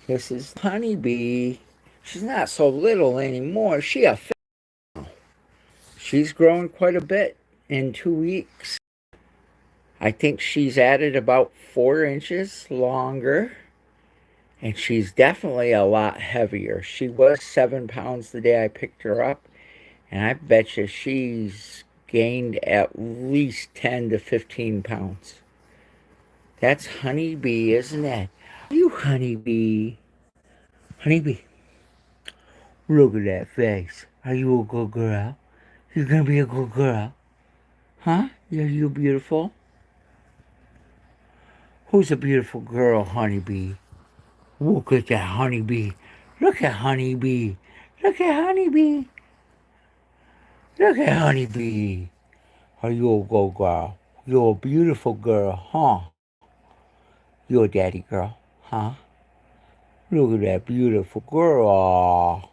This is Honeybee. She's not so little anymore. She's grown quite a bit in 2 weeks. I think she's added about 4 inches longer, and she's definitely a lot heavier. She was 7 pounds the day I picked her up, and I bet you she's gained at least 10 to 15 pounds. That's Honeybee, isn't it? You Honeybee. Honeybee, look at that face. Are you a good girl? You're gonna be a good girl. Huh? Are you beautiful? Who's a beautiful girl, Honeybee? Look at that Honeybee. Look at Honeybee. Look at Honeybee. Look at Honeybee. Are you a good girl? You're a beautiful girl, huh? You're a daddy girl, huh? Look at that beautiful girl.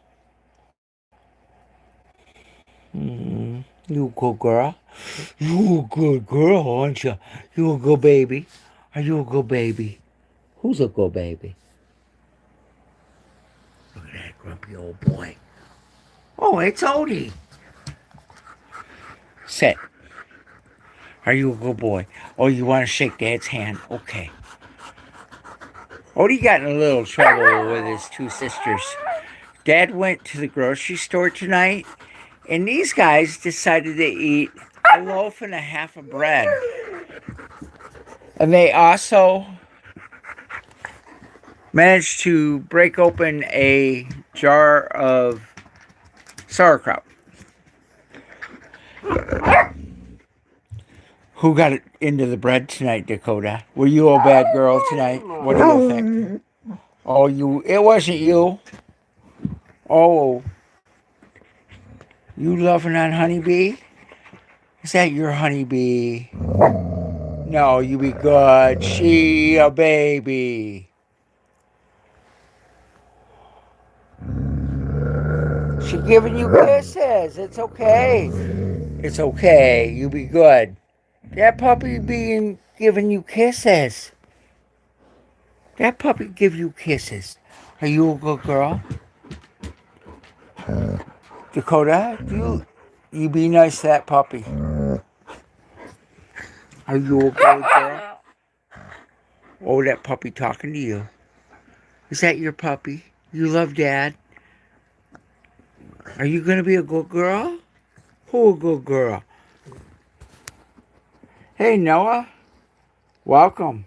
You a good girl? You a good girl, aren't you? You a good baby? Are you a good baby? Who's a good baby? Look at that grumpy old boy. Oh, it's Odie. Sit. Are you a good boy? Oh, you want to shake Dad's hand? Okay. Odie got in a little trouble with his two sisters. Dad went to the grocery store tonight, and these guys decided to eat a loaf and a half of bread. And they also managed to break open a jar of sauerkraut. Who got it into the bread tonight, Dakota? Were you a bad girl tonight? What do you think? Oh, it wasn't you. Oh, you loving on Honeybee? Is that your Honeybee? No, you be good. She a baby. She giving you kisses. It's okay. It's okay. You be good. That puppy being giving you kisses. That puppy give you kisses. Are you a good girl? Dakota, you be nice to that puppy. Are you a good girl? Oh, that puppy talking to you. Is that your puppy? You love Dad? Are you gonna be a good girl? Who a good girl? Hey Noah, welcome.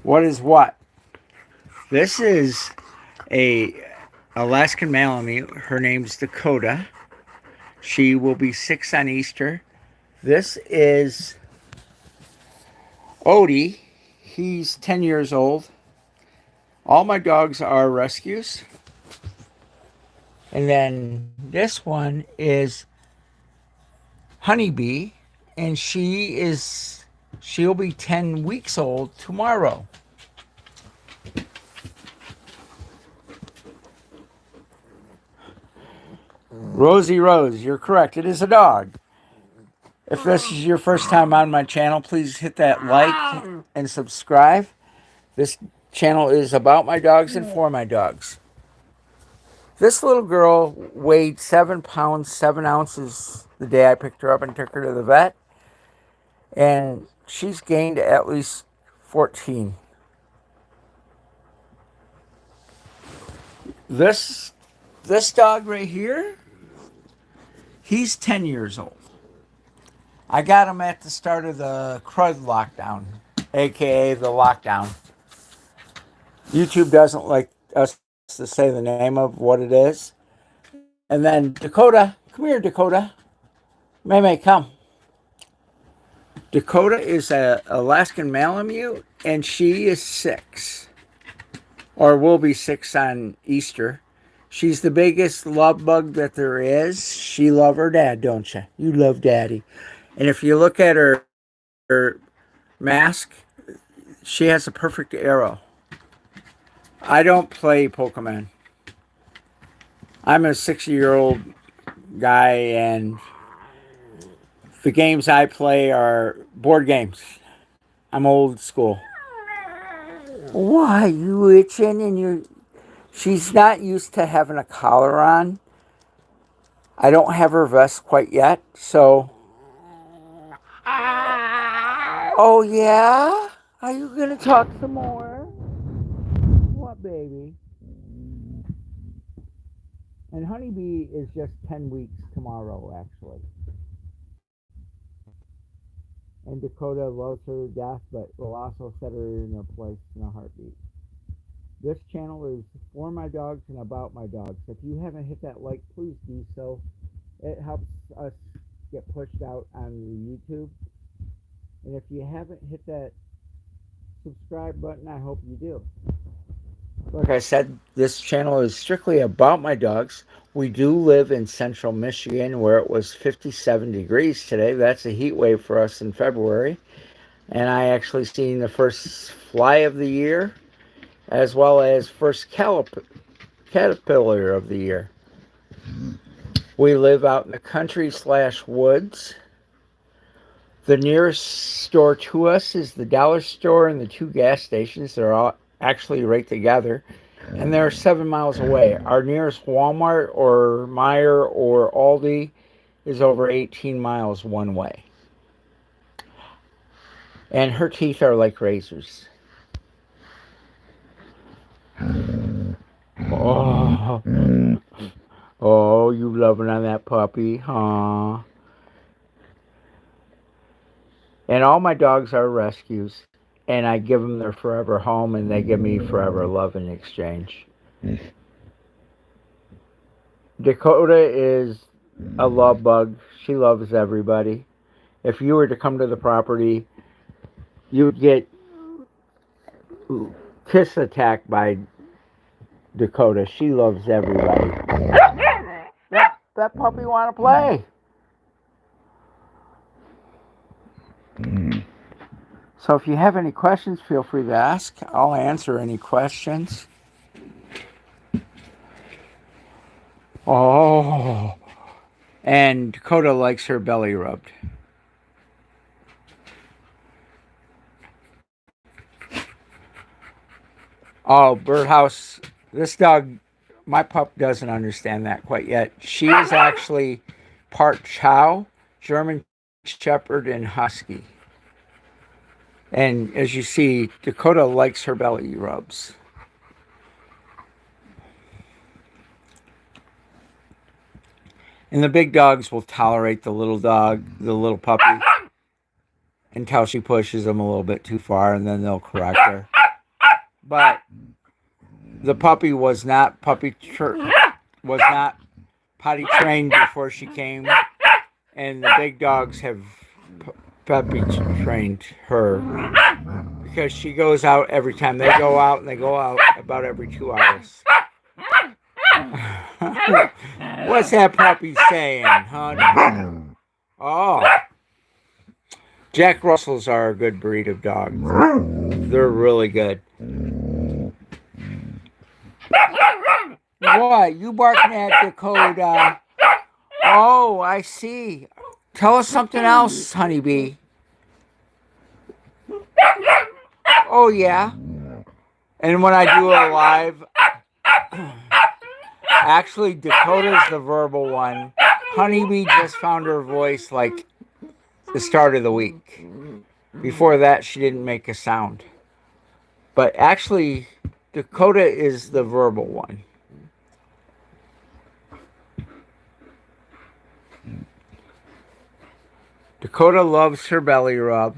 What is what? This is a Alaskan Malamute. Her name's Dakota. She will be 6 on Easter. This is Odie. He's 10 years old. All my dogs are rescues. And then this one is Honeybee, and she'll be 10 weeks old tomorrow. Rosie Rose, you're correct. It is a dog. If this is your first time on my channel, please hit that like and subscribe. This channel is about my dogs and for my dogs. This little girl weighed 7 pounds, 7 ounces the day I picked her up and took her to the vet. And she's gained at least 14. This dog right here, he's 10 years old. I got him at the start of the crud lockdown, aka the lockdown. YouTube doesn't like us to say the name of what it is. And then Dakota, come here, Dakota. May, come. Dakota is an Alaskan Malamute, and she is 6, or will be 6 on Easter. She's the biggest love bug that there is. She love her dad, don't you? You love Daddy. And if you look at her mask, she has a perfect arrow. I don't play Pokemon. I'm a 60-year-old guy, and The games I play are board games. I'm old school. Why, you itching and you're... She's not used to having a collar on. I don't have her vest quite yet, so... Oh, yeah? Are you going to talk some more? What, baby? And Honeybee is just 10 weeks tomorrow, actually. And Dakota loves her to death, but will also set her in her place in a heartbeat. This channel is for my dogs and about my dogs. If you haven't hit that like, please do so. It helps us get pushed out on the YouTube. And if you haven't hit that subscribe button, I hope you do. Like I said, this channel is strictly about my dogs. We do live in central Michigan where it was 57 degrees today. That's a heat wave for us in February. And I actually seen the first fly of the year as well as first caterpillar of the year. We live out in the country/woods. The nearest store to us is the dollar store and the 2 gas stations. They're all actually right together. And they're 7 miles away. Our nearest Walmart or Meijer or Aldi is over 18 miles one way. And her teeth are like razors. Oh, oh, you loving on that puppy, huh? And all my dogs are rescues. And I give them their forever home, and they give me forever love in exchange. Dakota is a love bug. She loves everybody. If you were to come to the property, you would get kiss attacked by Dakota. She loves everybody. That puppy want to play. So if you have any questions, feel free to ask. I'll answer any questions. Oh, and Dakota likes her belly rubbed. Oh, Birdhouse, this dog, my pup doesn't understand that quite yet. She is actually part Chow, German Shepherd, and Husky. And as you see, Dakota likes her belly rubs. And the big dogs will tolerate the little dog, the little puppy, until she pushes them a little bit too far, and then they'll correct her. But the puppy was not potty trained before she came, and the big dogs have puppy trained her because she goes out every time they go out, and they go out about every 2 hours. What's that puppy saying, huh? Oh, Jack Russells are a good breed of dogs. They're really good. What? You barking at Dakota? Oh, I see. Tell us something else, Honeybee. Oh, yeah. And when I do a live, actually, Dakota's the verbal one. Honeybee just found her voice like the start of the week. Before that, she didn't make a sound. But actually, Dakota is the verbal one. Dakota loves her belly rub.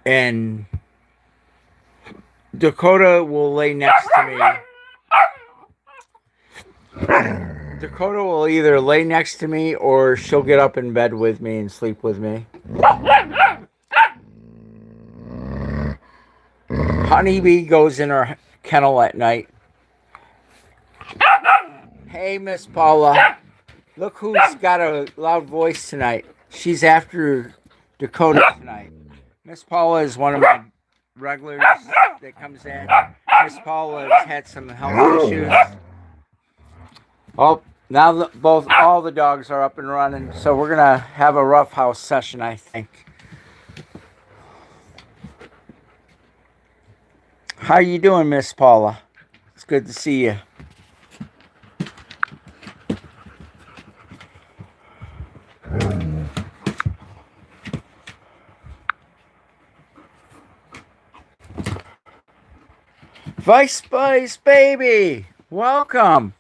And Dakota will lay next to me. Dakota will either lay next to me or she'll get up in bed with me and sleep with me. Honeybee goes in her kennel at night. Hey, Miss Paula. Look who's got a loud voice tonight. She's after Dakota tonight. Miss Paula is one of my regulars that comes in. Miss Paula has had some health issues. Oh, Now all the dogs are up and running, so we're gonna have a rough house session, I think. How you doing, Miss Paula? It's good to see you. Vice Baby, welcome.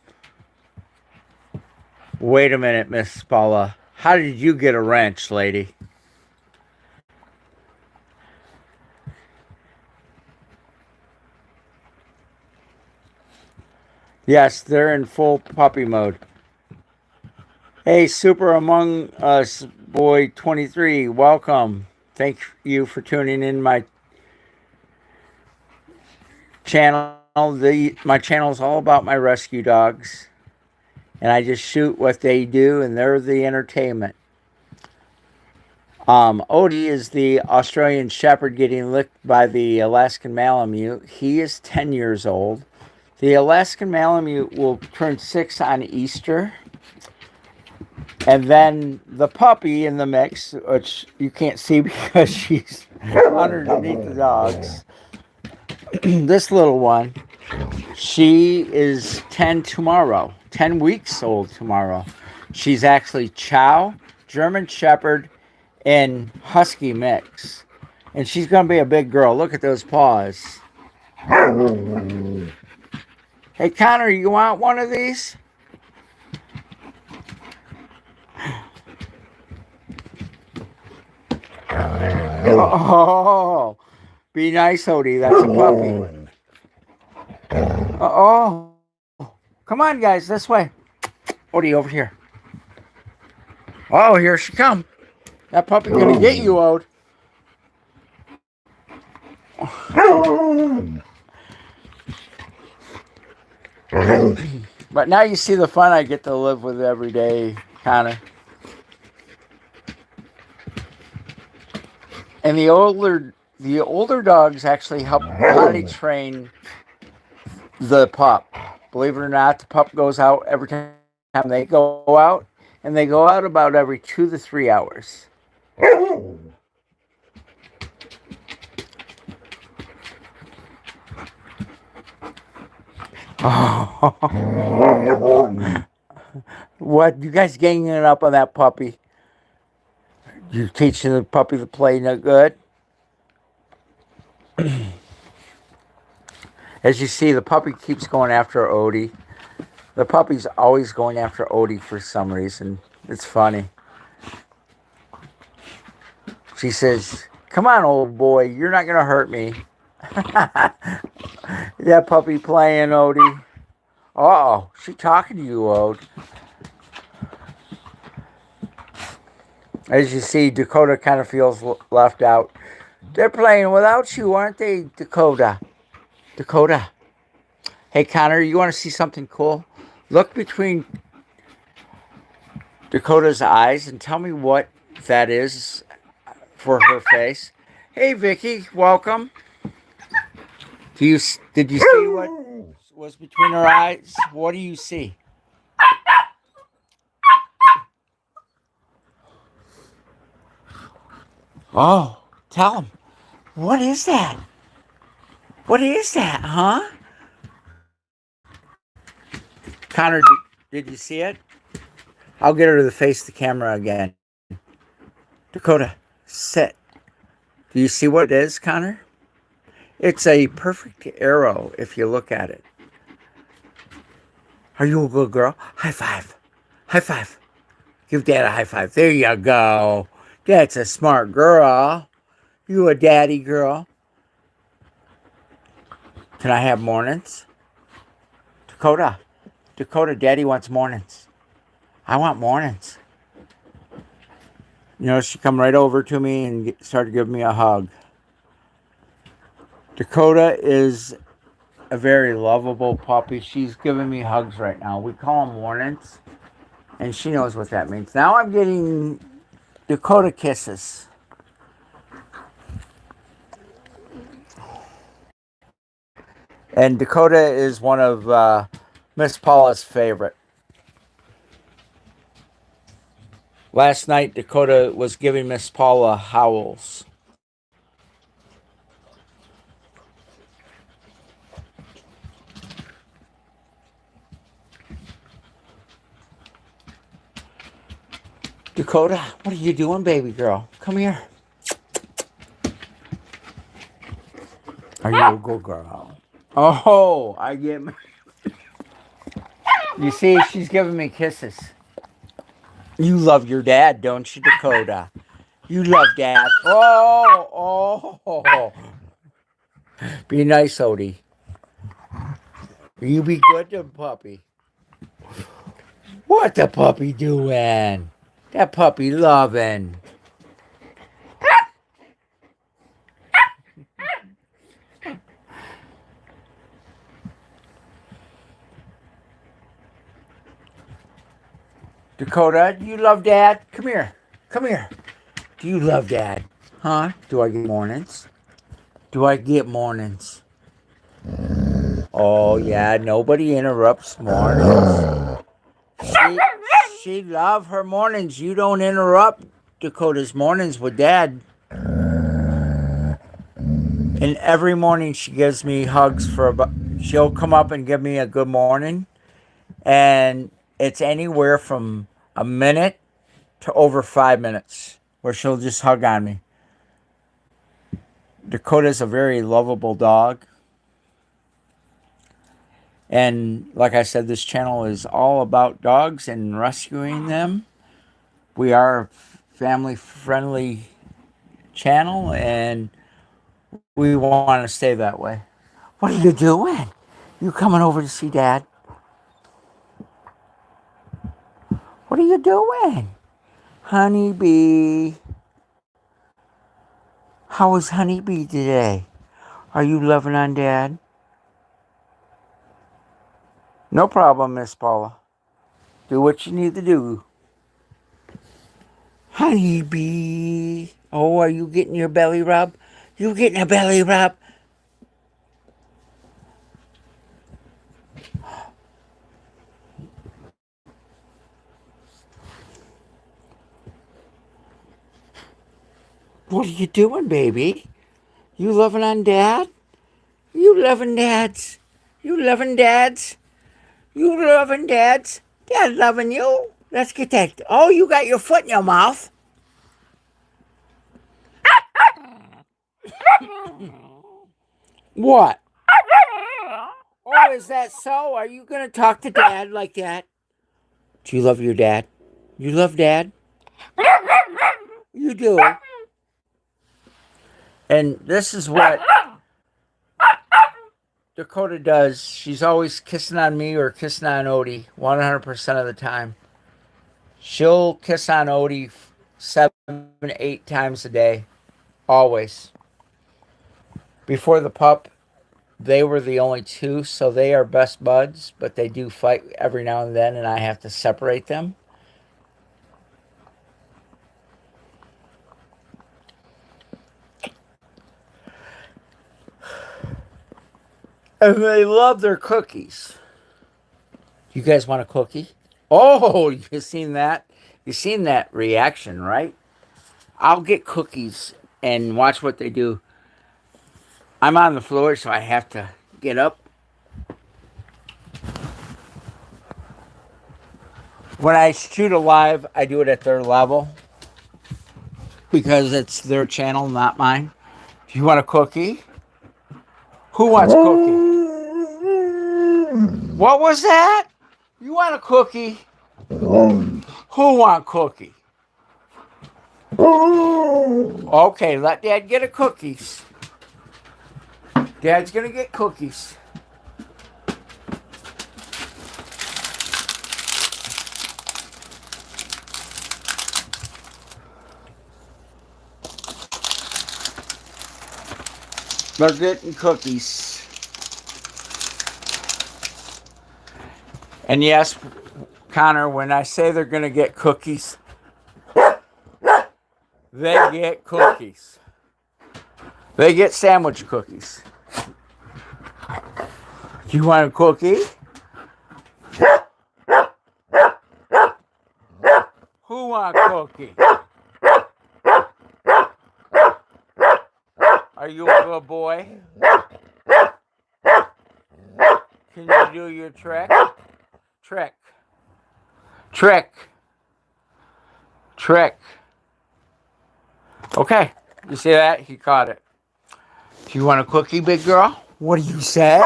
Wait a minute, Miss Paula. How did you get a wrench, lady? Yes, they're in full puppy mode. Hey, Super Among Us Boy 23, welcome. Thank you for tuning in my channel. My channel is all about my rescue dogs, and I just shoot what they do, and they're the entertainment. Odie is the Australian Shepherd getting licked by the Alaskan Malamute. He is 10 years old. The Alaskan Malamute will turn 6 on Easter. And then the puppy in the mix, which you can't see because she's underneath the dogs. This little one, she is 10 tomorrow, 10 weeks old tomorrow. She's actually Chow, German Shepherd, and Husky mix. And she's going to be a big girl. Look at those paws. Hey, Connor, you want one of these? Oh, be nice, Odie. That's a puppy. Oh, come on, guys, this way. Odie, over here. Oh, here she come. That puppy gonna get you, Ode. But now you see the fun I get to live with every day, Connor. And the older dogs actually help potty train the pup. Believe it or not, the pup goes out every time they go out, and they go out about every 2 to 3 hours. What, you guys ganging up on that puppy? You teaching the puppy to play no good? As you see, the puppy keeps going after Odie. The puppy's always going after Odie for some reason. It's funny. She says, "Come on, old boy, you're not going to hurt me." That puppy playing, Odie. Uh-oh, she talking to you, Ode. As you see, Dakota kind of feels left out. They're playing without you, aren't they, Dakota? Dakota. Hey, Connor, you want to see something cool? Look between Dakota's eyes and tell me what that is for her face. Hey, Vicky, welcome. Did you see what was between her eyes? What do you see? Oh, tell him. What is that? What is that, huh? Connor, did you see it? I'll get her to face the camera again. Dakota, sit. Do you see what it is, Connor? It's a perfect arrow if you look at it. Are you a good girl? High five. High five. Give Dad a high five. There you go. That's a smart girl. You a daddy girl. Can I have mornings? Dakota, Daddy wants mornings. I want mornings. You know, she come right over to me and started giving me a hug. Dakota is a very lovable puppy. She's giving me hugs right now. We call them mornings, and she knows what that means. Now I'm getting Dakota kisses. And Dakota is one of Miss Paula's favorite. Last night, Dakota was giving Miss Paula howls. Dakota, what are you doing, baby girl? Come here. Are you a good girl? Oh, I get me. You see, she's giving me kisses. You love your dad, don't you, Dakota? You love dad. Oh. Be nice, Odie. You be good to the puppy. What the puppy doing? That puppy loving. Dakota, do you love dad? Come here. Come here. Do you love dad? Huh? Do I get mornings? Do I get mornings? Oh, yeah. Nobody interrupts mornings. She love her mornings. You don't interrupt Dakota's mornings with dad. And every morning she gives me hugs for about, she'll come up and give me a good morning. And it's anywhere from a minute to over 5 minutes where she'll just hug on me. Dakota's a very lovable dog. And like I said, this channel is all about dogs and rescuing them. We are a family-friendly channel, and we want to stay that way. What are you doing? You coming over to see Dad? What are you doing? Honeybee. How was Honeybee today? Are you loving on Dad? No problem, Miss Paula. Do what you need to do. Honeybee. Oh, are you getting your belly rub? You getting a belly rub? What are you doing, baby? You loving on Dad? You loving Dads? You loving Dads? You loving Dads? Dad loving you? Let's get that. Oh, you got your foot in your mouth. What? Oh, is that so? Are you going to talk to Dad like that? Do you love your dad? You love Dad? You do. And this is what Dakota does. She's always kissing on me or kissing on Odie 100% of the time. She'll kiss on Odie 7, 8 times a day. Always. Before the pup, they were the only two, so they are best buds, but they do fight every now and then, and I have to separate them. And they love their cookies. You guys want a cookie? Oh, you seen that? You seen that reaction, right? I'll get cookies and watch what they do. I'm on the floor, so I have to get up. When I shoot a live, I do it at their level because it's their channel, not mine. Do you want a cookie? Who wants a cookie? What was that? You want a cookie? Who want cookie? Okay, let Dad get a cookies. Dad's gonna get cookies. They're getting cookies. And yes, Connor, when I say they're gonna get cookies, they get cookies. They get sandwich cookies. You want a cookie? Who want a cookie? Are you a good boy? Can you do your trick? Trick. Trick. Trick. Okay. You see that? He caught it. Do you want a cookie, big girl? What do you say?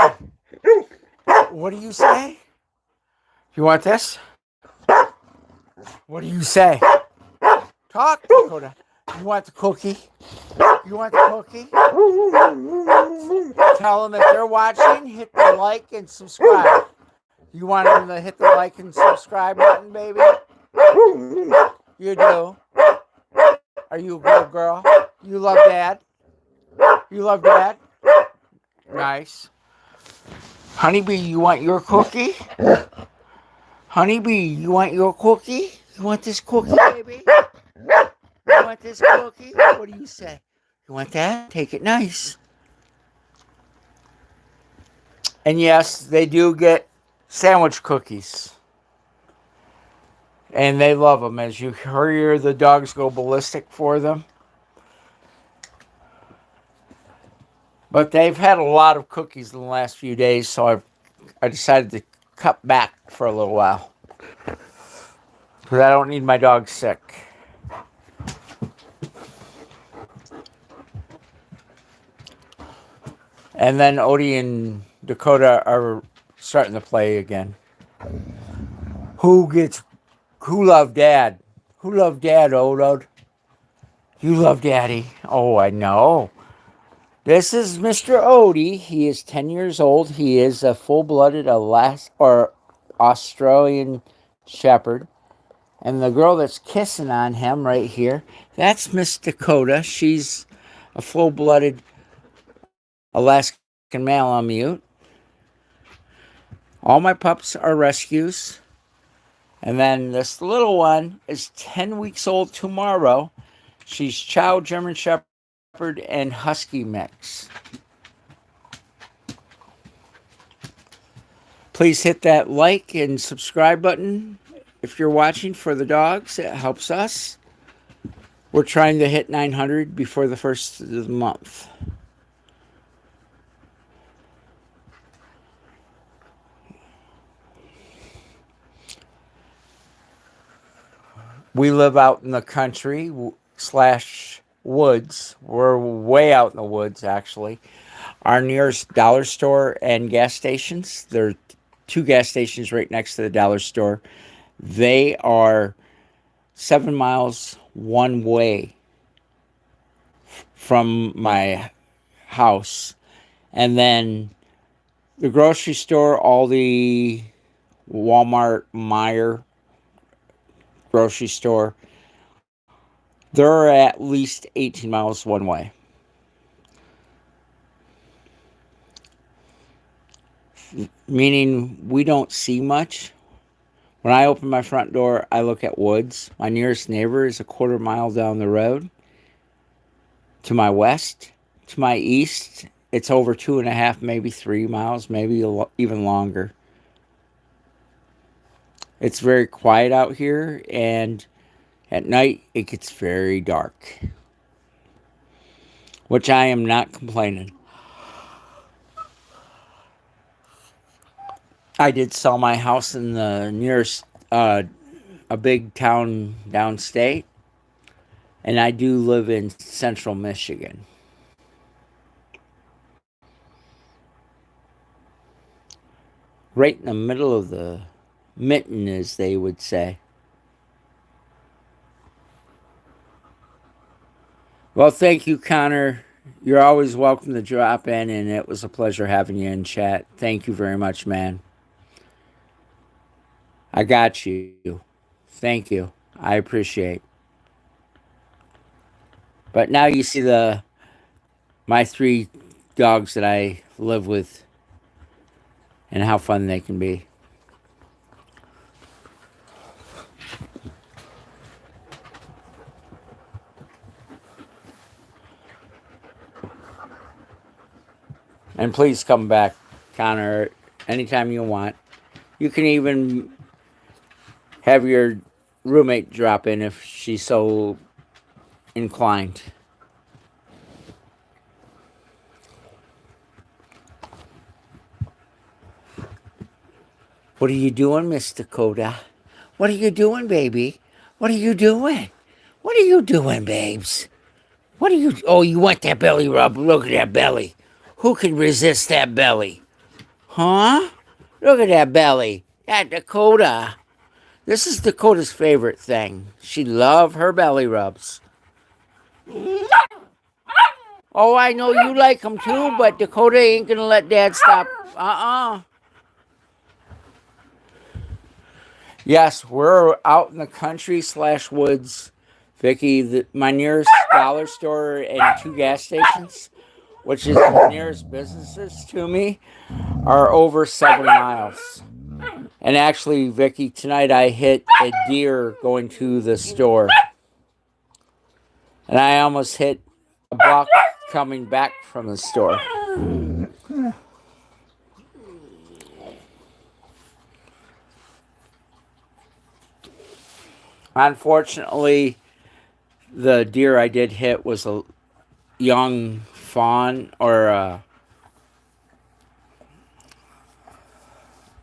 What do you say? You want this? What do you say? Talk, Dakota. You want the cookie? You want the cookie? Tell them if they're watching, hit the like and subscribe. You want them to hit the like and subscribe button, baby? You do. Are you a good girl? You love Dad? You love Dad? Nice. Honeybee, you want your cookie? Honeybee, you want your cookie? You want this cookie, baby? You want this cookie? What do you say? You want that? Take it nice. And yes, they do get sandwich cookies. And they love them. As you hear the dogs go ballistic for them. But they've had a lot of cookies in the last few days, so I decided to cut back for a little while. Because I don't need my dog sick. And then Odie and Dakota are starting to play again. Who loved Dad? Who loved Dad, Odod? You love Daddy. Oh, I know. This is Mr. Odie. He is 10 years old. He is a full-blooded Australian Shepherd. And the girl that's kissing on him right here, that's Miss Dakota. She's a full-blooded Alaskan male on mute. All my pups are rescues. And then this little one is 10 weeks old tomorrow. She's Chow, German Shepherd, and Husky mix. Please hit that like and subscribe button if you're watching for the dogs. It helps us. We're trying to hit 900 before the first of the month. We live out in the country / woods. We're way out in the woods, actually. Our nearest dollar store and gas stations, there are 2 gas stations right next to the dollar store. They are 7 miles one way from my house. And then the grocery store, Aldi, Walmart, Meijer grocery store, they're at least 18 miles one way. Meaning we don't see much. When I open my front door, I look at woods. My nearest neighbor is a 1/4 mile down the road. To my west, to my east, it's over 2.5, maybe 3 miles, maybe even longer. It's very quiet out here, and at night it gets very dark, which I am not complaining. I did sell my house in the nearest, a big town downstate, and I do live in central Michigan. Right in the middle of the mitten, as they would say. Well, thank you, Connor. You're always welcome to drop in, and it was a pleasure having you in chat. Thank you very much, man. I got you. Thank you. I appreciate. But now you see my 3 dogs that I live with and how fun they can be. And please come back, Connor, anytime you want. You can even have your roommate drop in if she's so inclined. What are you doing, Miss Dakota? What are you doing, baby? What are you doing? What are you doing, babes? What are you... Oh, you want that belly rub? Look at that belly. Who can resist that belly? Huh? Look at that belly. That Dakota. This is Dakota's favorite thing. She loves her belly rubs. Oh, I know you like them too, but Dakota ain't gonna let Dad stop. Yes, we're out in the country / woods. Vicky, my nearest dollar store and 2 gas stations, which is the nearest businesses to me, are over 7 miles. And actually, Vicky, tonight I hit a deer going to the store. And I almost hit a buck coming back from the store. Unfortunately, the deer I did hit was a young fawn, or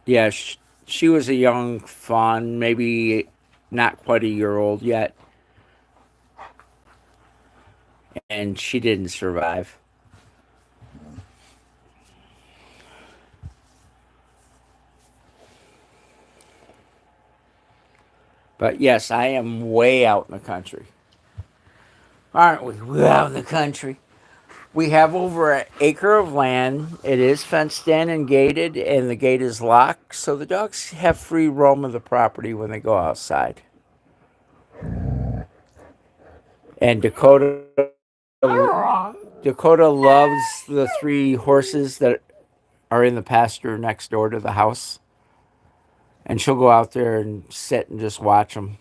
yeah, she was a young fawn, maybe not quite a year old yet, and she didn't survive. But yes, I am way out in the country. Aren't we? We're out in the country. We have over an acre of land. It is fenced in and gated, and the gate is locked, so the dogs have free roam of the property when they go outside. And Dakota loves the 3 horses that are in the pasture next door to the house. And she'll go out there and sit and just watch them.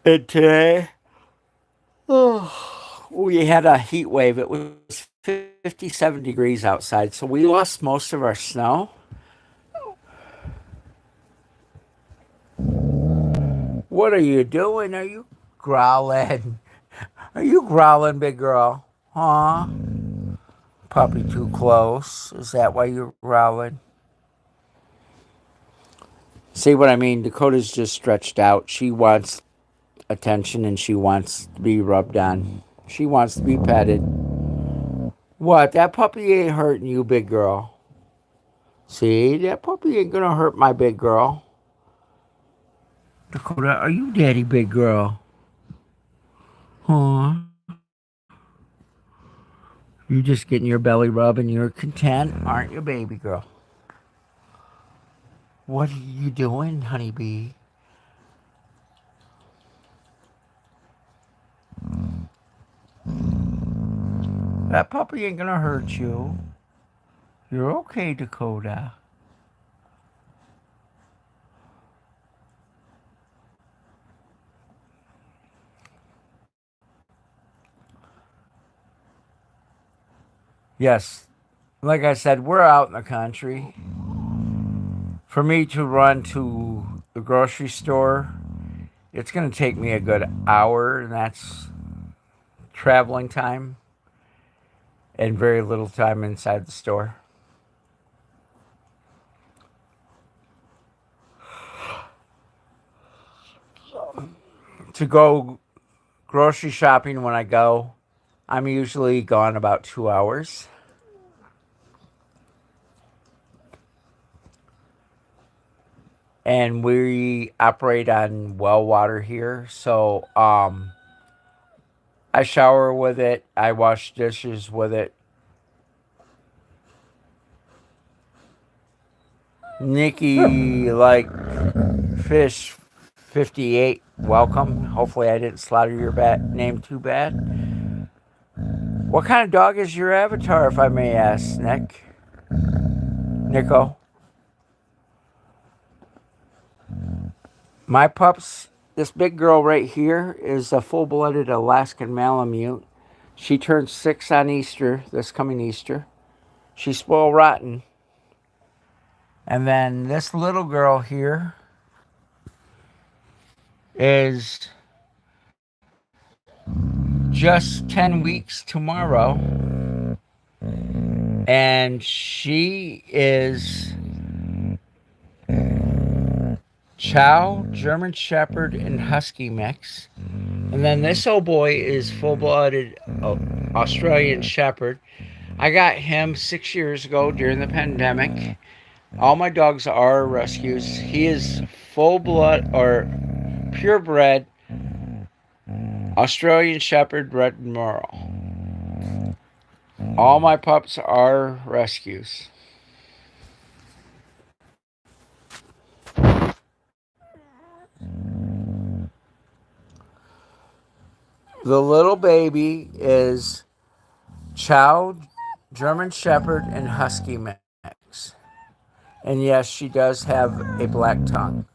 And today, we had a heat wave. It was 57 degrees outside, so we lost most of our snow. What are you doing? Are you growling? Are you growling, big girl? Huh? Puppy too close. Is that why you're growling? See what I mean? Dakota's just stretched out. She wants attention and she wants to be rubbed on. She wants to be petted. What? That puppy ain't hurting you, big girl. See? That puppy ain't gonna hurt my big girl. Dakota, are you daddy, big girl? Huh? You're just getting your belly rub and you're content, aren't you, baby girl? What are you doing, honeybee? That puppy ain't gonna hurt you. You're okay, Dakota. Yes, like I said, we're out in the country. For me to run to the grocery store, it's going to take me a good hour, and that's traveling time and very little time inside the store. To go grocery shopping when I go, I'm usually gone about 2 hours. And we operate on well water here, so I shower with it. I wash dishes with it. Nikki, like fish 58, welcome. Hopefully I didn't slaughter your name too bad. What kind of dog is your avatar, if I may ask, Nick? Nico? My pups, this big girl right here is a full-blooded Alaskan Malamute. She turns 6 on Easter, this coming Easter. She's spoiled rotten. And then this little girl here is just 10 weeks tomorrow. And she is Chow, German Shepherd, and Husky mix. And then this old boy is full-blooded Australian Shepherd. I got him 6 years ago during the pandemic. All my dogs are rescues. He is full-blood or purebred Australian Shepherd Red and Merle. All my pups are rescues. The little baby is Chow, German Shepherd, and Husky mix. And yes, she does have a black tongue.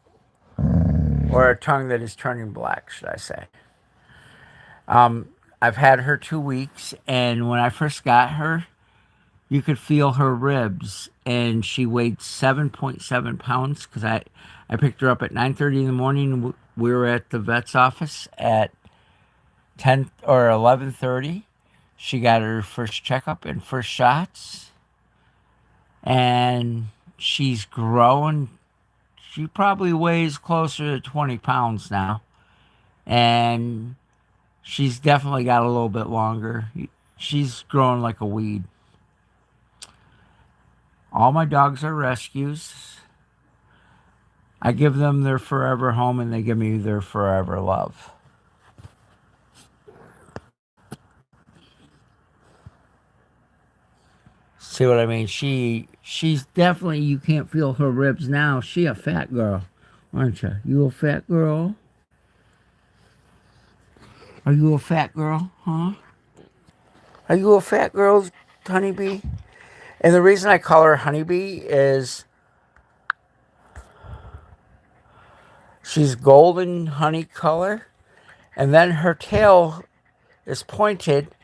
Or a tongue that is turning black, should I say. I've had her 2 weeks, and when I first got her, you could feel her ribs, and she weighed 7.7 pounds because I picked her up at 9:30 in the morning. We were at the vet's office at 10 or 11:30. She got her first checkup and first shots, and she's growing. She probably weighs closer to 20 pounds now, and she's definitely got a little bit longer. She's growing like a weed. All my dogs are rescues. I give them their forever home, and they give me their forever love. See what I mean? She's definitely, you can't feel her ribs now. She a fat girl, aren't you? You a fat girl? Are you a fat girl? Huh? Are you a fat girl, honeybee? And the reason I call her honeybee is she's golden honey color, and then her tail is pointed,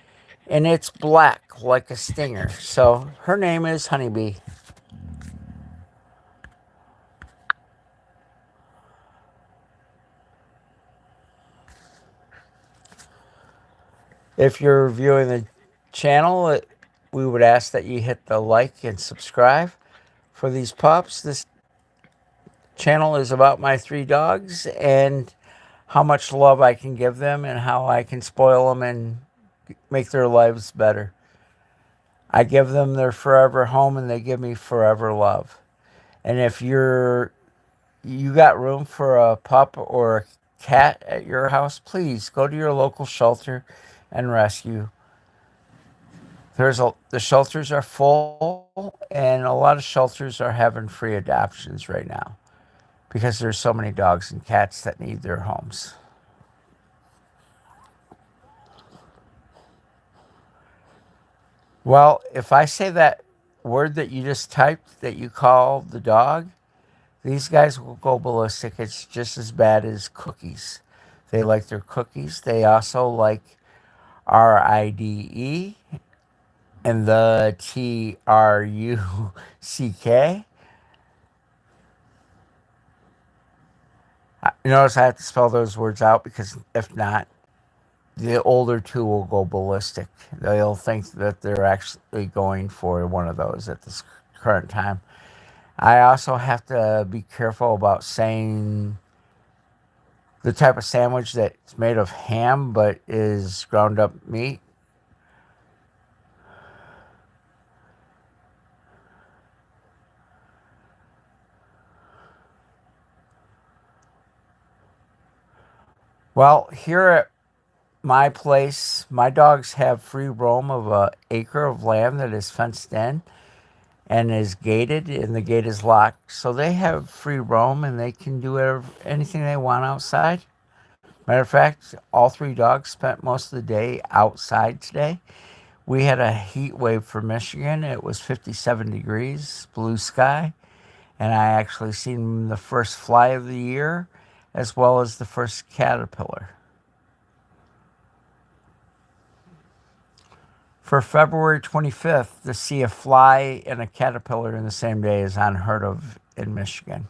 and it's black like a stinger. So her name is Honeybee. If you're viewing the channel, we would ask that you hit the like and subscribe for these pups. This channel is about my 3 dogs and how much love I can give them and how I can spoil them and make their lives better. I give them their forever home, and they give me forever love. And if you got room for a pup or a cat at your house, please go to your local shelter and rescue. The shelters are full, and a lot of shelters are having free adoptions right now because there's so many dogs and cats that need their homes. Well, if I say that word that you just typed that you call the dog, these guys will go ballistic. It's just as bad as cookies. They like their cookies. They also like RIDE and the TRUCK. Notice I have to spell those words out because if not, the older two will go ballistic. They'll think that they're actually going for one of those at this current time. I also have to be careful about saying the type of sandwich that's made of ham but is ground up meat. Well, here at my place, my dogs have free roam of an acre of land that is fenced in and is gated, and the gate is locked. So they have free roam, and they can do anything they want outside. Matter of fact, all 3 dogs spent most of the day outside today. We had a heat wave for Michigan. It was 57 degrees, blue sky, and I actually seen the first fly of the year as well as the first caterpillar. For February 25th, to see a fly and a caterpillar in the same day is unheard of in Michigan.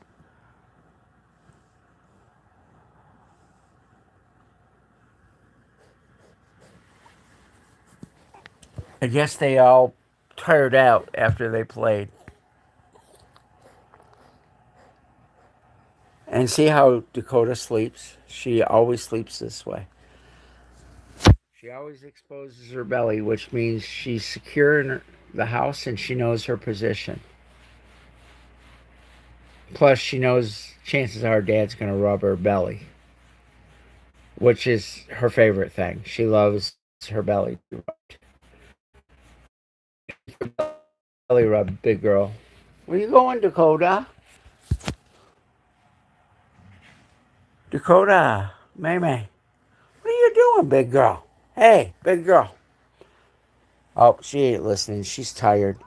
I guess they all tired out after they played. And see how Dakota sleeps? She always sleeps this way. She always exposes her belly, which means she's secure in the house and she knows her position. Plus, she knows chances are Dad's going to rub her belly, which is her favorite thing. She loves her belly to rub. Belly rub, big girl. Where you going, Dakota? Dakota, May May. What are you doing, big girl? Hey, big girl. Oh, she ain't listening. She's tired.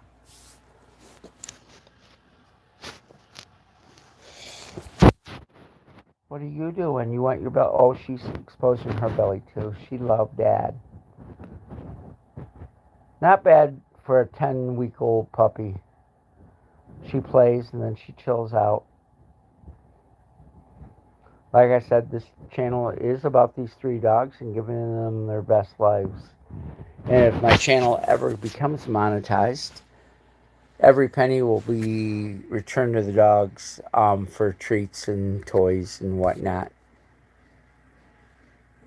What are you doing? You want your belly? Oh, she's exposing her belly too. She loved Dad. Not bad for a 10-week-old puppy. She plays and then she chills out. Like I said, this channel is about these 3 dogs and giving them their best lives. And if my channel ever becomes monetized, every penny will be returned to the dogs for treats and toys and whatnot.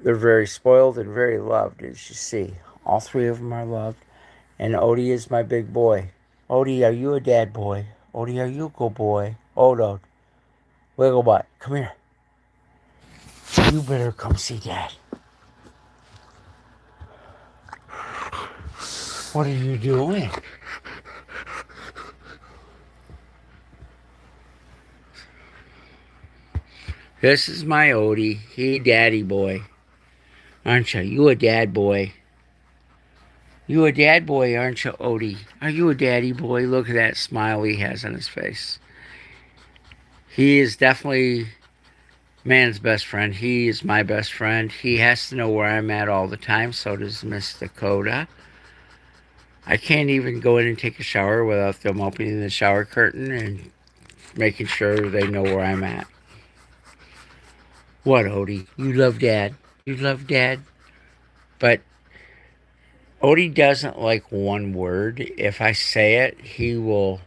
They're very spoiled and very loved, as you see. All 3 of them are loved. And Odie is my big boy. Odie, are you a dad boy? Odie, are you a good boy? Odo, wiggle butt, come here. You better come see Dad. What are you doing? This is my Odie. He daddy boy. Aren't you? You a dad boy. You a dad boy, aren't you, Odie? Are you a daddy boy? Look at that smile he has on his face. He is definitely man's best friend. He is my best friend. He has to know where I'm at all the time. So does Miss Dakota. I can't even go in and take a shower without them opening the shower curtain and making sure they know where I'm at. What, Odie? You love Dad. You love Dad. But Odie doesn't like one word. If I say it, he will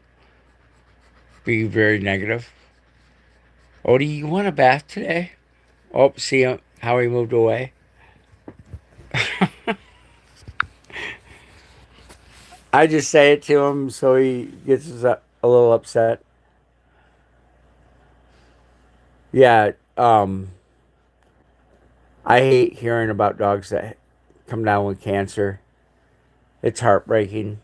be very negative. Odie, you want a bath today? Oh, see how he moved away? I just say it to him so he gets a little upset. Yeah, I hate hearing about dogs that come down with cancer. It's heartbreaking.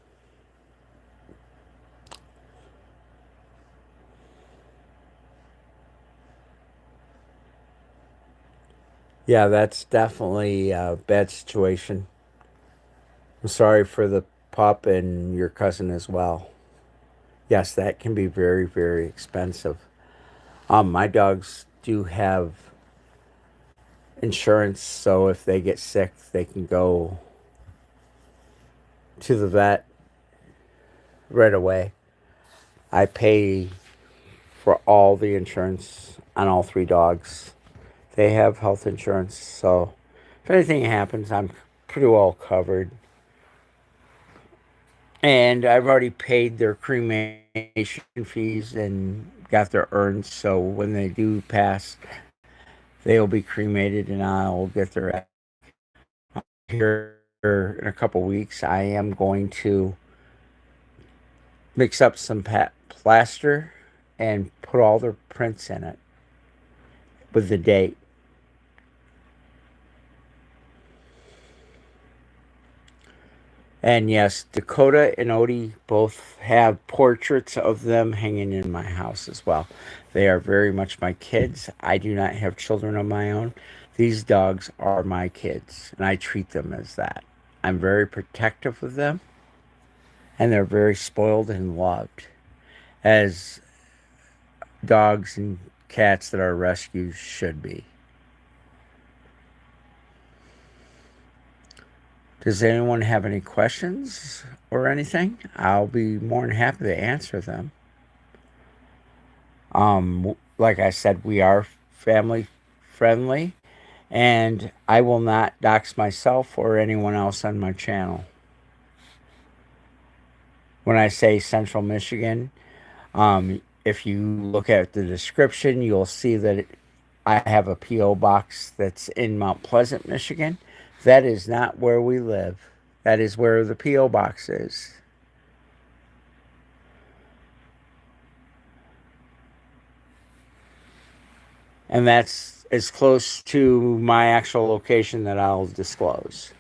Yeah, that's definitely a bad situation. I'm sorry for the pup and your cousin as well. Yes, that can be very, very expensive. My dogs do have insurance, so if they get sick, they can go to the vet right away. I pay for all the insurance on all 3 dogs. They have health insurance, so if anything happens, I'm pretty well covered. And I've already paid their cremation fees and got their urns, so when they do pass, they'll be cremated and I'll get their here in a couple weeks. I am going to mix up some plaster and put all their prints in it with the date. And yes, Dakota and Odie both have portraits of them hanging in my house as well. They are very much my kids. I do not have children of my own. These dogs are my kids, and I treat them as that. I'm very protective of them, and they're very spoiled and loved, as dogs and cats that are rescued should be. Does anyone have any questions or anything? I'll be more than happy to answer them. Like I said, we are family friendly, and I will not dox myself or anyone else on my channel. When I say Central Michigan, if you look at the description, you'll see that I have a P.O. box that's in Mount Pleasant, Michigan. That is not where we live. That is where the P.O. box is. And that's as close to my actual location that I'll disclose.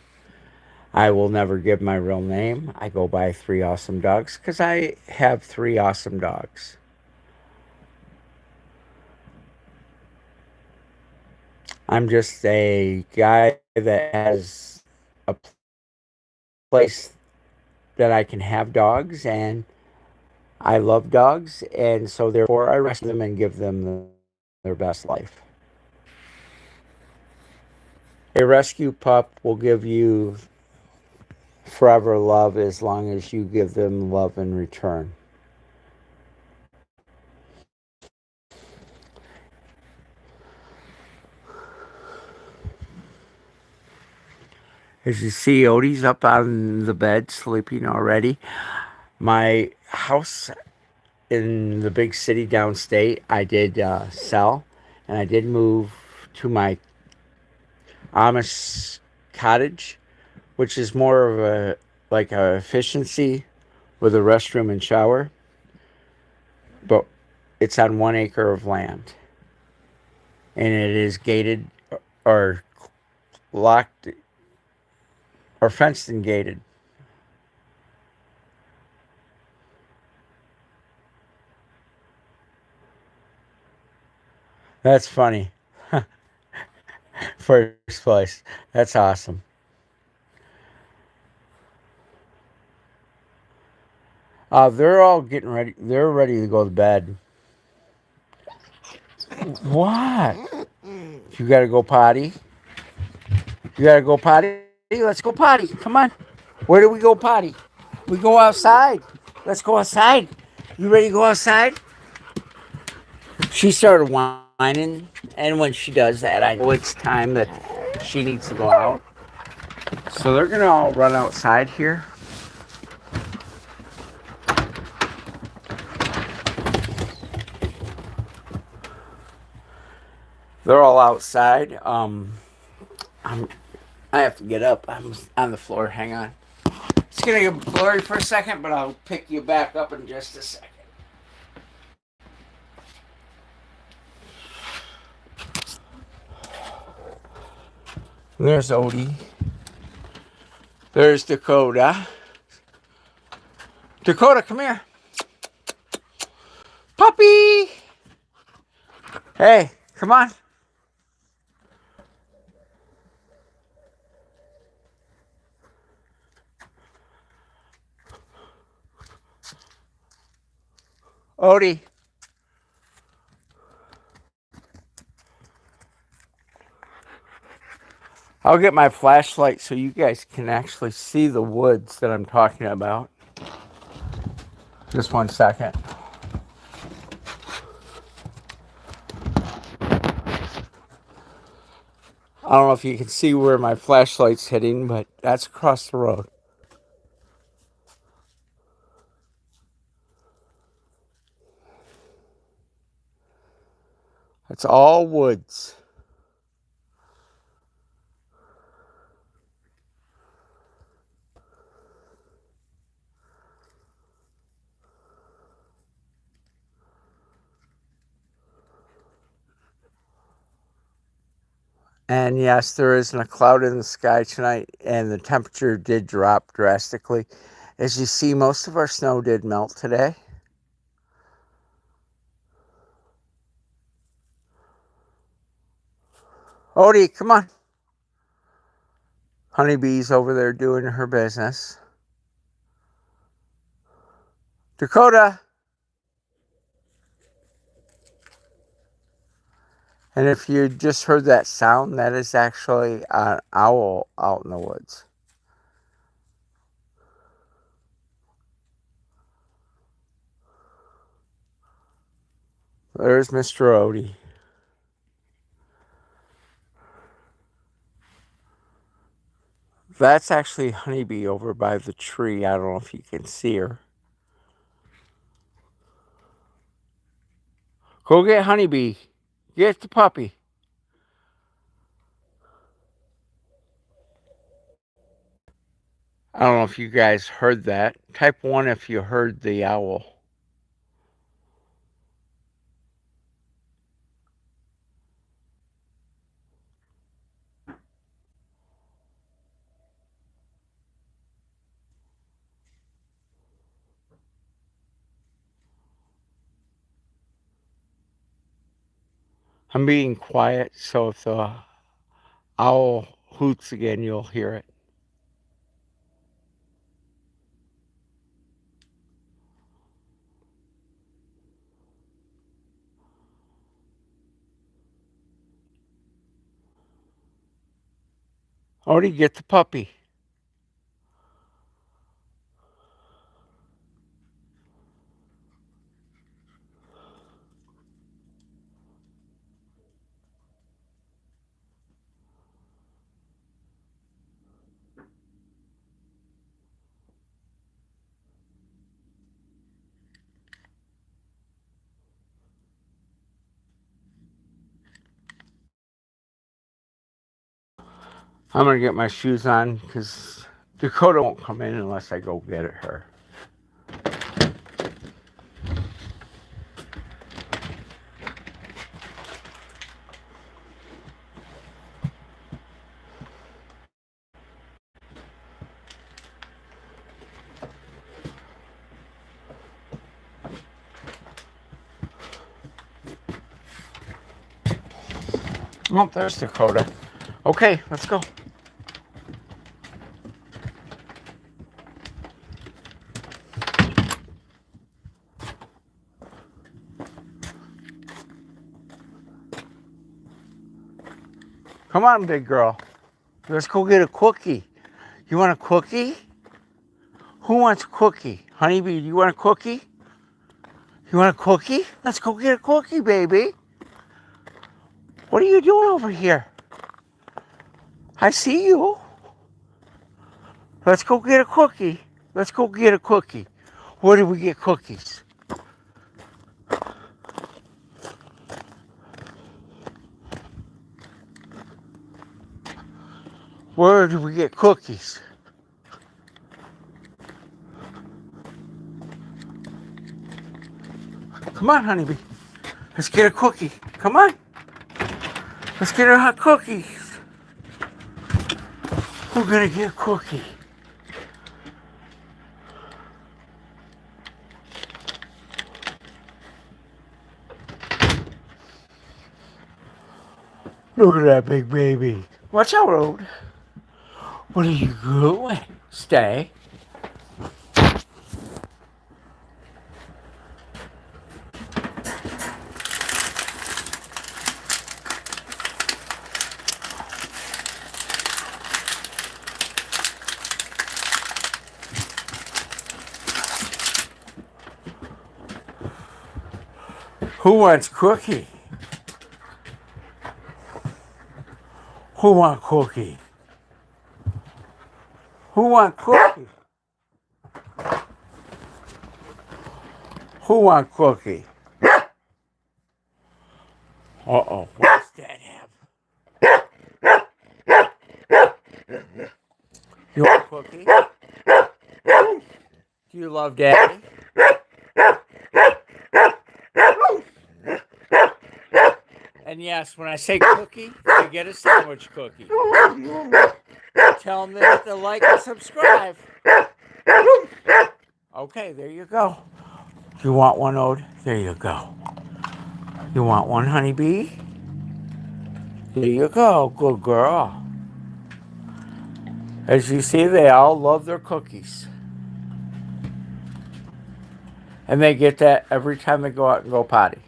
I will never give my real name. I go by 3AwesomeDawgsz because I have 3 awesome dogs. I'm just a guy that has a place that I can have dogs, and I love dogs, and so therefore I rescue them and give them their best life. A rescue pup will give you forever love as long as you give them love in return. As you see, Odie's up on the bed sleeping already. My house in the big city downstate, I did sell, and I did move to my Amish cottage, which is more of a like a efficiency with a restroom and shower, but it's on 1 acre of land, and it is gated or locked or fenced and gated. That's funny. First place. That's awesome. They're all getting ready. They're ready to go to bed. What? You gotta go potty? You gotta go potty? Let's go potty. Come on. Where do we go potty? We go outside. Let's go outside. You ready to go outside? She started whining, and when she does that, I know it's time that she needs to go out. So they're gonna all run outside here. They're all outside. I have to get up. I'm on the floor. Hang on. It's gonna get blurry for a second, but I'll pick you back up in just a second. There's Odie. There's Dakota. Dakota, come here. Puppy! Hey, come on. Odie. I'll get my flashlight so you guys can actually see the woods that I'm talking about. Just 1 second. I don't know if you can see where my flashlight's hitting, but that's across the road. It's all woods. And yes, there isn't a cloud in the sky tonight, and the temperature did drop drastically. As you see, most of our snow did melt today. Odie, come on. Honeybee's over there doing her business. Dakota. And if you just heard that sound, that is actually an owl out in the woods. There's Mr. Odie. That's actually Honeybee over by the tree. I don't know if you can see her. Go get Honeybee. Get the puppy. I don't know if you guys heard that. Type 1 if you heard the owl. I'm being quiet, so if the owl hoots again, you'll hear it. Odie, get the puppy. I'm going to get my shoes on because Dakota won't come in unless I go get her. Oh, there's Dakota. Okay, let's go. Come on, big girl. Let's go get a cookie. You want a cookie? Who wants a cookie? Honeybee, do you want a cookie? You want a cookie? Let's go get a cookie, baby. What are you doing over here? I see you. Let's go get a cookie. Let's go get a cookie. Where do we get cookies? Where do we get cookies? Come on, honeybee. Let's get a cookie. Come on. Let's get our hot cookies. We're gonna get a cookie. Look at that big baby. Watch out, Road. What are you doing? Stay. Who wants cookie? Who want cookie? Who want cookie? Who want cookie? Uh-oh, what does Dad have? You want cookie? Do you love Daddy? And yes, when I say cookie, you get a sandwich cookie. Tell them to hit the like and subscribe. Okay, there you go. You want one, Ode? There you go. You want one, honeybee? There you go. Good girl. As you see, they all love their cookies. And they get that every time they go out and go potty.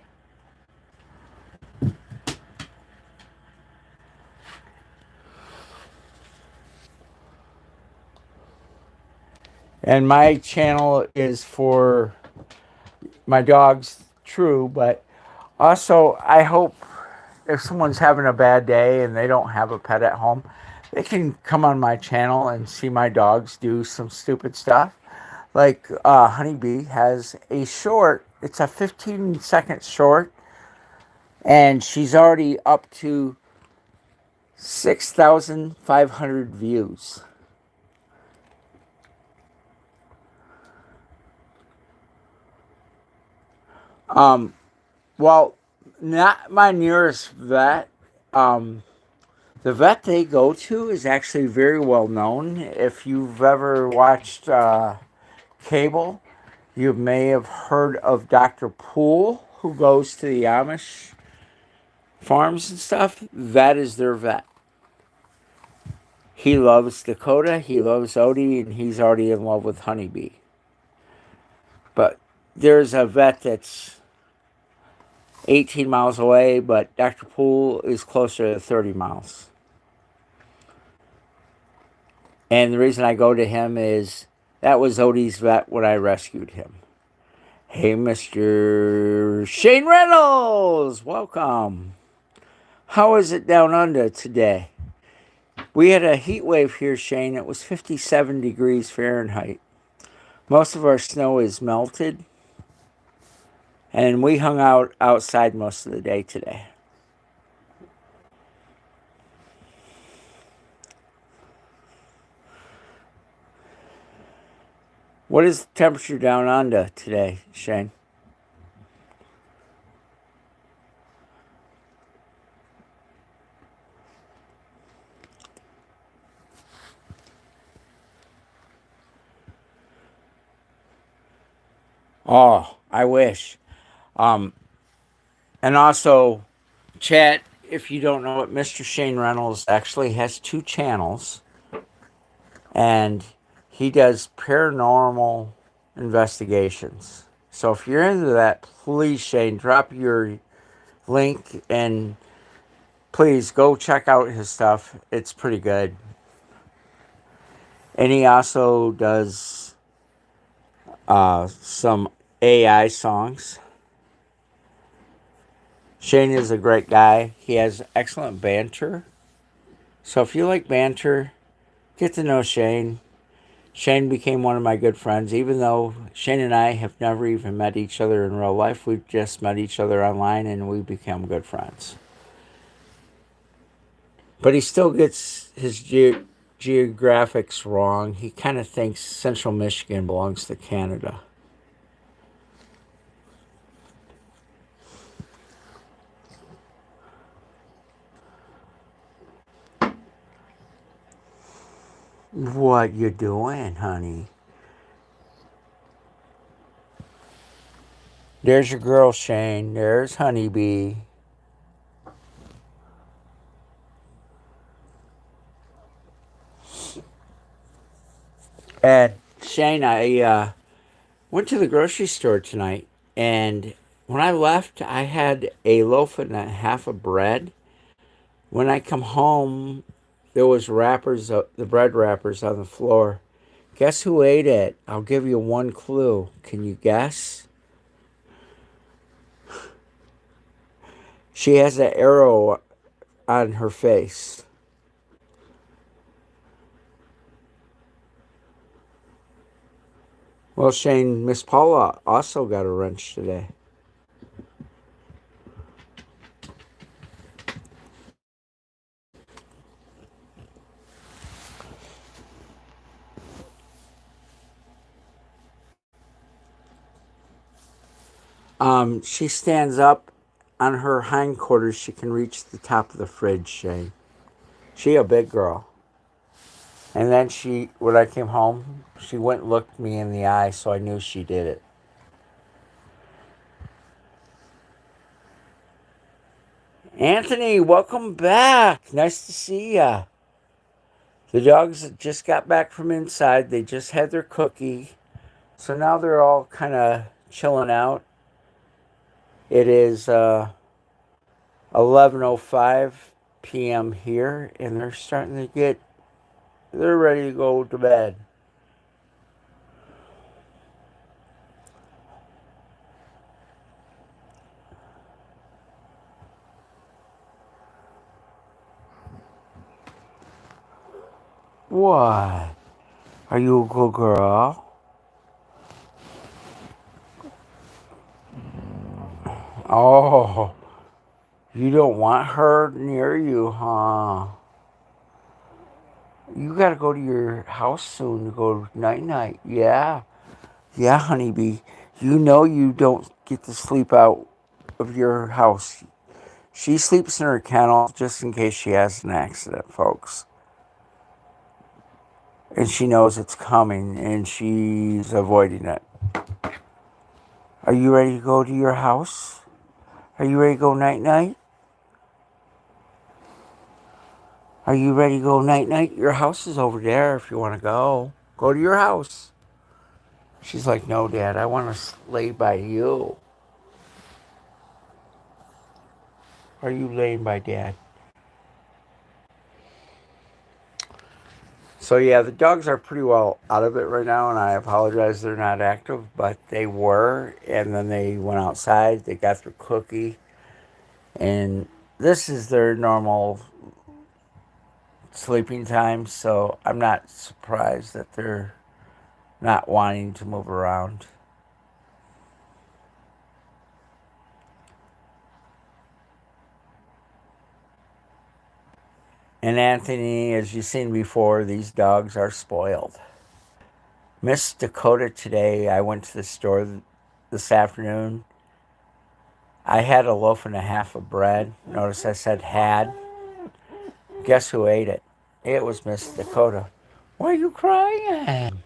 And my channel is for my dogs, true, but Also, I hope if someone's having a bad day and they don't have a pet at home, they can come on my channel and see my dogs do some stupid stuff. Like Honeybee has a short, it's a 15-second short, and she's already up to 6,500 views. Um, well, not my nearest vet. Um, the vet they go to is actually very well known. If you've ever watched cable, you may have heard of Dr. Poole, who goes to the Amish farms and stuff. That is their vet. He loves Dakota, he loves Odie, and he's already in love with Honeybee. But there's a vet that's 18 miles away, but Dr. Poole is closer to 30 miles. And the reason I go to him is that was Odie's vet when I rescued him. Hey, Mr. Shane Reynolds, welcome. How is it down under today? We had a heat wave here, Shane. It was 57 degrees Fahrenheit. Most of our snow is melted, and we hung out outside most of the day today. What is the temperature down under today, Shane? Oh, I wish. Um, and also, chat, if you don't know it, Mr. Shane Reynolds actually has two channels, and he does paranormal investigations. So if you're into that, please, Shane, drop your link and please go check out his stuff. It's pretty good. And he also does some AI songs. Shane is a great guy. He has excellent banter. So if you like banter, get to know Shane. Shane became one of my good friends, even though Shane and I have never even met each other in real life. We've just met each other online and we become good friends. But he still gets his geographics wrong. He kind of thinks Central Michigan belongs to Canada. What you doing, honey? There's your girl, Shane. There's Honeybee. And Shane, I went to the grocery store tonight, and when I left, I had a loaf and a half of bread. When I come home, there was wrappers, the bread wrappers on the floor. Guess who ate it? I'll give you one clue. Can you guess? She has an arrow on her face. Well, Shane, Miss Paula also got a wrench today. She stands up on her hindquarters. She can reach the top of the fridge, Shane. She a big girl. And then when I came home, she went and looked me in the eye, so I knew she did it. Anthony, welcome back. Nice to see ya. The dogs just got back from inside. They just had their cookie. So now they're all kind of chilling out. It is 11:05 p.m. here, and they're ready to go to bed. What? Are you a good girl? Oh, you don't want her near you, huh? You gotta go to your house soon to go night night. Yeah. Yeah, honeybee. You know you don't get to sleep out of your house. She sleeps in her kennel just in case she has an accident, folks. And she knows it's coming and she's avoiding it. Are you ready to go to your house? Are you ready to go night night? Are you ready to go night night? Your house is over there if you want to go. Go to your house. She's like, no, Dad, I want to lay by you. Are you laying by Dad? So yeah, the dogs are pretty well out of it right now, and I apologize they're not active, but they were, and then they went outside, they got their cookie, and this is their normal sleeping time, so I'm not surprised that they're not wanting to move around. And Anthony, as you've seen before, these dogs are spoiled. Miss Dakota today, I went to the store this afternoon. I had a loaf and a half of bread. Notice I said had. Guess who ate it? It was Miss Dakota. Why are you crying?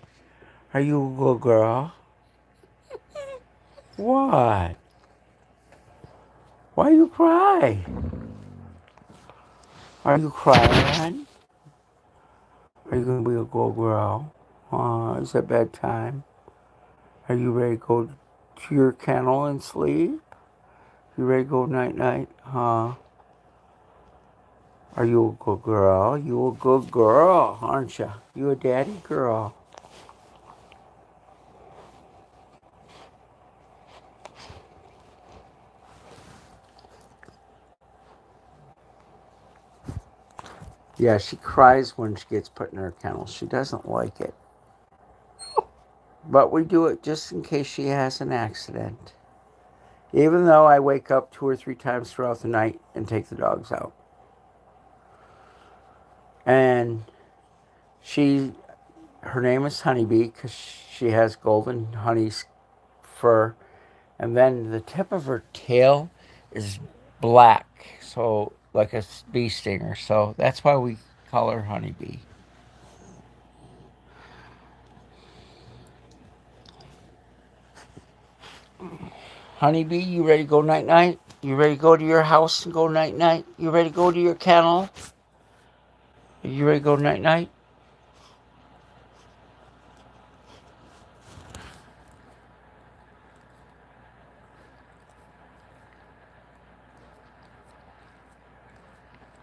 Are you a good girl? What? Why you cry? Are you crying? Are you gonna be a good girl? Is it bedtime? Are you ready to go to your kennel and sleep? You ready to go night night? Are you a good girl? You a good girl, aren't you? You a daddy girl. Yeah, she cries when she gets put in her kennel. She doesn't like it. But we do it just in case she has an accident. Even though I wake up 2 or 3 times throughout the night and take the dogs out. And her name is Honeybee because she has golden honey fur. And then the tip of her tail is black. So, like a bee stinger. So that's why we call her Honeybee. Honeybee, you ready to go night night? You ready to go to your house and go night night? You ready to go to your kennel? You ready to go night night?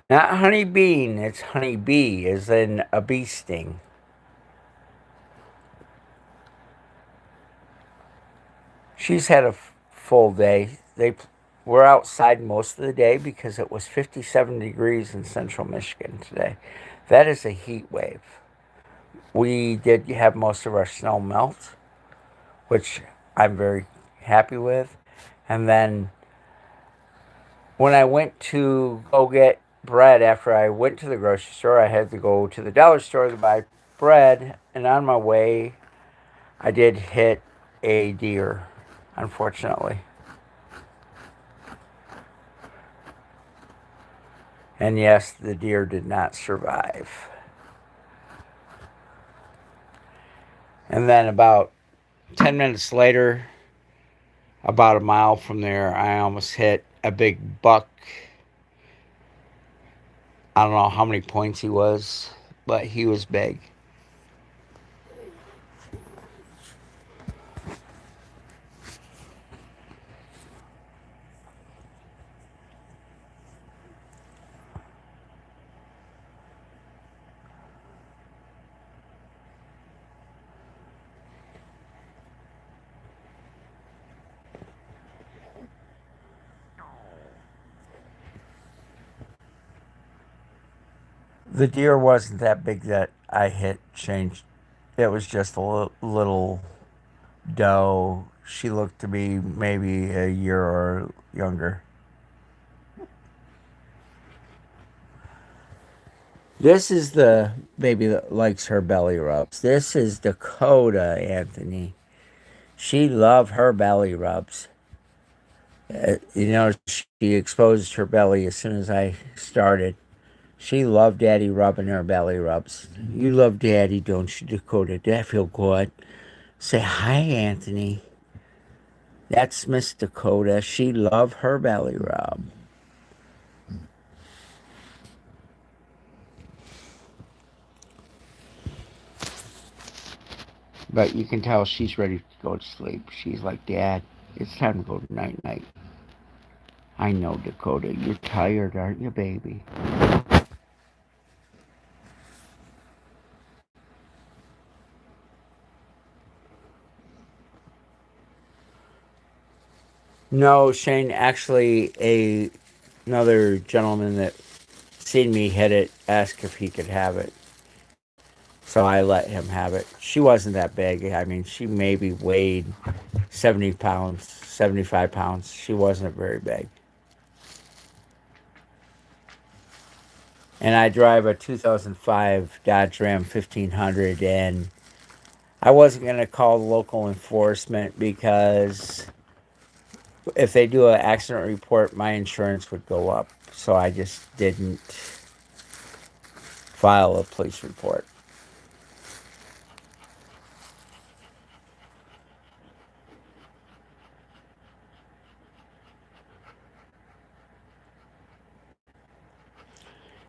Not honey bean, it's honey bee, as in a bee sting. She's had a full day. They were outside most of the day because it was 57 degrees in central Michigan today. That is a heat wave. We did have most of our snow melt, which I'm very happy with. And then when I went to go get bread after I went to the grocery store, I had to go to the dollar store to buy bread. And on my way, I did hit a deer, unfortunately. And yes, the deer did not survive. And then about 10 minutes later, about a mile from there, I almost hit a big buck. I don't know how many points he was, but he was big. The deer wasn't that big that I hit changed. It was just a little doe. She looked to be maybe a year or younger. This is the baby that likes her belly rubs. This is Dakota, Anthony. She loved her belly rubs. She exposed her belly as soon as I started. She loved Daddy rubbing her belly rubs. You love Daddy, don't you, Dakota? That feel good. Say hi, Anthony. That's Miss Dakota. She loved her belly rub. But you can tell she's ready to go to sleep. She's like, Dad, it's time to go to night night. I know, Dakota. You're tired, aren't you, baby? No, Shane. Actually, another gentleman that seen me hit it asked if he could have it, so I let him have it. She wasn't that big. I mean, she maybe weighed 70 pounds, 75 pounds. She wasn't very big. And I drive a 2005 Dodge Ram 1500, and I wasn't going to call the local enforcement because if they do an accident report, my insurance would go up. So I just didn't file a police report.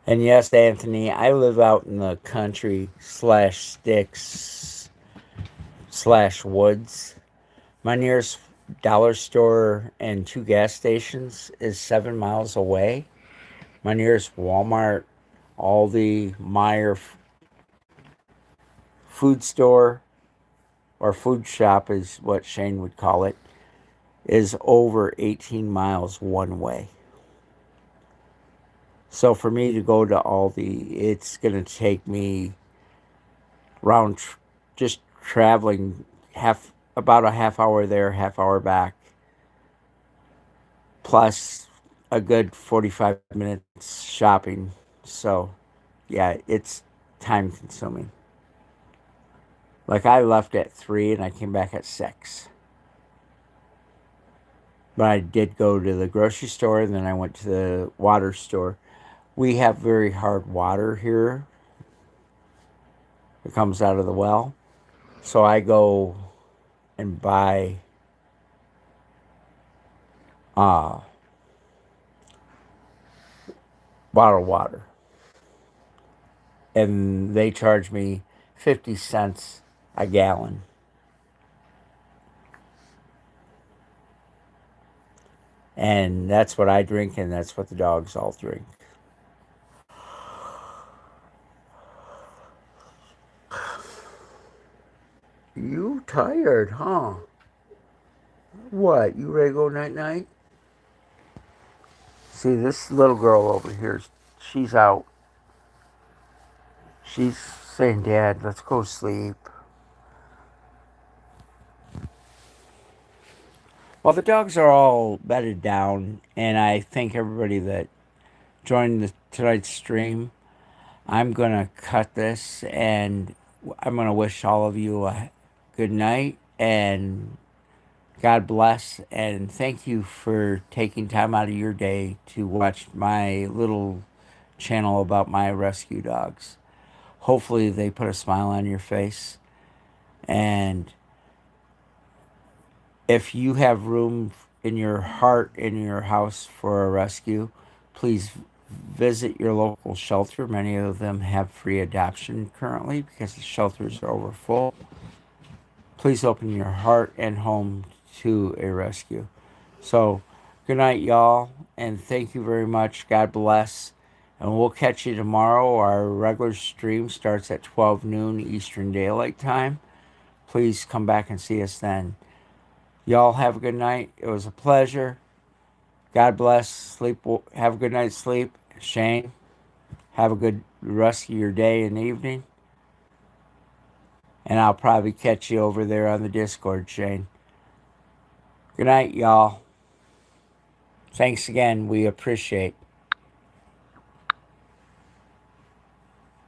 And yes, Anthony, I live out in the country slash sticks slash woods. My nearest dollar store and 2 gas stations is 7 miles away. My nearest Walmart, Aldi, Meyer food store or food shop is what Shane would call it, is over 18 miles one way. So for me to go to Aldi, it's going to take me round just traveling about a half hour there, half hour back, plus a good 45 minutes shopping. So yeah, it's time consuming. Like I left at 3 and I came back at 6. But I did go to the grocery store and then I went to the water store. We have very hard water here. It comes out of the well. So I go and buy uh, bottled water. And they charge me 50 cents a gallon. And that's what I drink, and that's what the dogs all drink. You tired, huh? What, you ready to go night night? See, this little girl over here, she's out. She's saying, Dad, let's go sleep. Well, the dogs are all bedded down, and I thank everybody that joined tonight's stream. I'm going to cut this, and I'm going to wish all of you a good night, and God bless, and thank you for taking time out of your day to watch my little channel about my rescue dogs. Hopefully they put a smile on your face, and if you have room in your heart in your house for a rescue, please visit your local shelter. Many of them have free adoption currently because the shelters are overfull. Please open your heart and home to a rescue. So, good night, y'all, and thank you very much. God bless. And we'll catch you tomorrow. Our regular stream starts at 12 noon Eastern Daylight Time. Please come back and see us then. Y'all have a good night. It was a pleasure. God bless. Sleep. Have a good night's sleep. Shane, have a good the rest of your day and evening. And I'll probably catch you over there on the Discord, Shane. Good night, y'all. Thanks again. We appreciate